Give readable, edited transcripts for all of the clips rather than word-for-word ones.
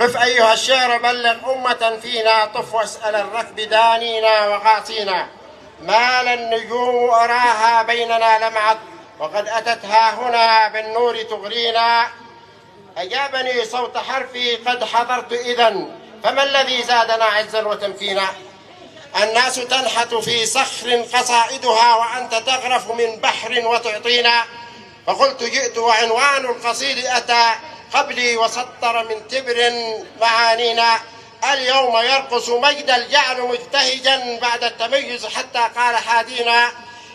قف أيها الشعر بلغ أمة فينا، طف واسأل الركب دانينا وقاصينا. ما للنجوم أراها بيننا لمعت، وقد أتتها هنا بالنور تغرينا. أجابني صوت حرفي قد حضرت إذن، فما الذي زادنا عزا وتمكينا. الناس تنحت في صخر قصائدها، وأنت تغرف من بحر وتعطينا. فقلت جئت وعنوان القصيد أتى قبلي، وسطر من تبر معانينا. اليوم يرقص مجد الجعل مجتهجا بعد التميز، حتى قال حادينا: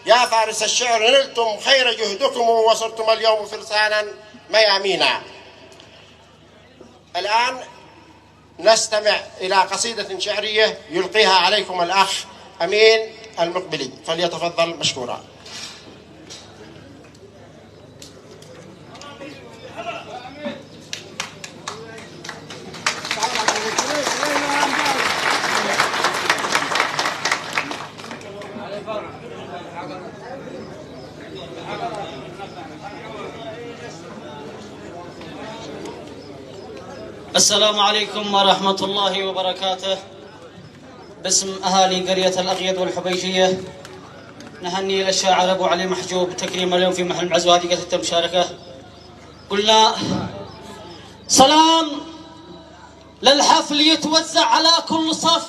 يا فارس الشعر نلتم خير جهدكم، وصرتم اليوم فرسانا ميامينا. الآن نستمع إلى قصيدة شعرية يلقيها عليكم الأخ أمين المقبلي، فليتفضل مشكورا. السلام عليكم ورحمة الله وبركاته. باسم أهالي قرية الأغيض والحبيشية نهني للشاعر أبو علي محجوب تكريم اليوم في محل العزو، هذه قصيدة مشاركة. قلنا سلام للحفل يتوزع على كل صف،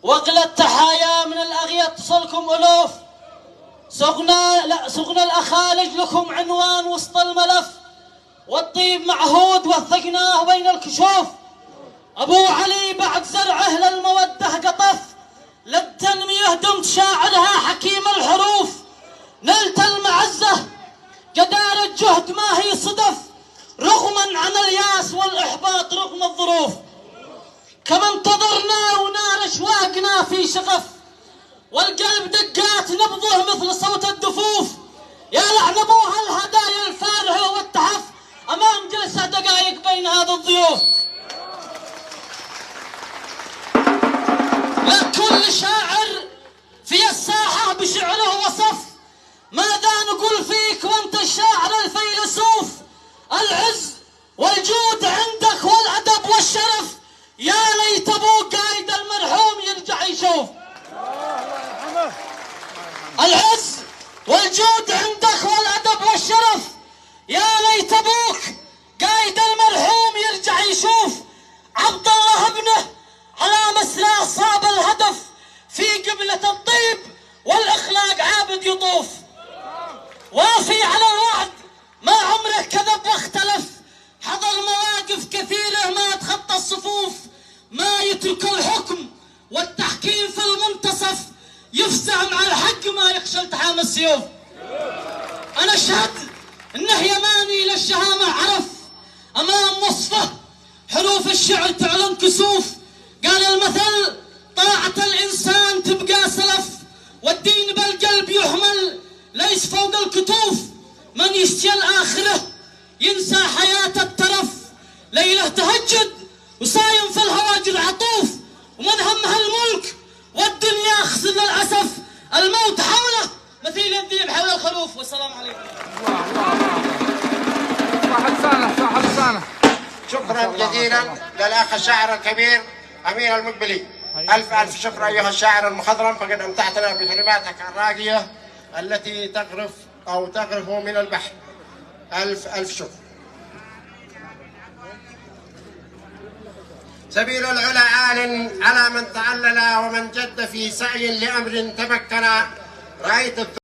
وأغلى التحايا من الأغيض تصلكم ألوف. سغنا الأخالج لكم عنوان وسط الملف، والطيب معهود وثقناه بين الكشوف. أبو علي بعد زرعه للمودة قطف، للتنمية دمت شاعرها حكيم الحروف. نلت المعزة جدار الجهد ما هي صدف، رغما عن الياس والإحباط رغم الظروف. كما انتظرنا ونار أشواقنا في شغف، والقلب دقات نبضه مثل صوت الدفوف. يا لعن أبوها الهدايا الفارهة والتحف، أمام جلسة دقائق بين هذا الضيوف. لكل شاعر في الساحة بشعره وصف، ماذا نقول فيك وانت الشاعر الفيلسوف. العز والجود عندك والأدب والشرف، يا ليت أبوك قايد المرحوم يرجع يشوف. العز والجود عندك والأدب والشرف، يا ليت أبوك قايد المرحوم يرجع يشوف. عبد الله ابنه على مسراه صاب الهدف، في قبلة الطيب والأخلاق عابد يطوف. وافي على الوعد ما عمره كذب واختلف، حضر مواقف كثيرة ما تخطى الصفوف. ما يترك الحكم والتحكيم في المنتصف، يفزع مع الحق ما يخشى التحام السيوف. أنا أشهد إنه يماني للشهامة عرف، أمام وصفه حروف الشعر تعلن كسوف. قال المثل: طاعة الإنسان تبقى سلف، والدين بالقلب يحمل ليس فوق الكتوف. من يشتي الآخرة ينسى حياة الترف، ليلة تهجد وصايم في الهواجر عطوف. ومن همها الملك والدنيا خسر للأسف، الموت حوله مثيل الذئب حول الخروف. والسلام عليكم. شكرا جزيلا للأخ الشاعر الكبير أمين المقبلي. ألف شكر أيها الشاعر المخضرم، فقد أمتعتنا بكلماتك الراقية التي تغرف من البحر. ألف شكر. سبيل العلا عال على من تعلل، ومن جد في سعي لأمر تمكن. رأيت